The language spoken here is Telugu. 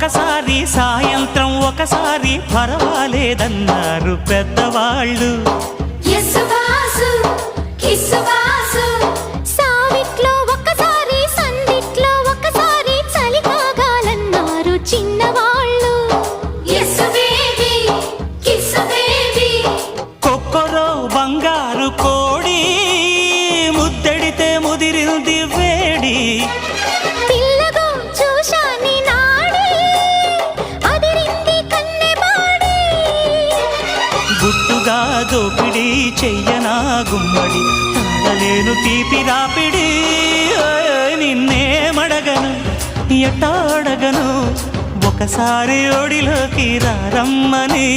ఒకసారి సాయంత్రం ఒకసారి పర్వాలేదన్నారు పెద్దవాళ్ళు. సావిట్లో ఒకసారి సందిట్లో ఒకసారి చలి కాగాలన్నారు చిన్నవాళ్ళు. కొక్కరో బంగారు కోడి ముద్దడితే ముదిరింది వేడి. పిల్లగో చూశాని నాడి అదిరింది కన్నెబాడి. గుట్టుగా దోపిడి చెయ్యనా గుమ్మడి తాళలేను తీపి రాపిడి. నిన్నేమడగను ఎట్టాడగను ఒకసారి ఒడిలోకి రారమ్మని.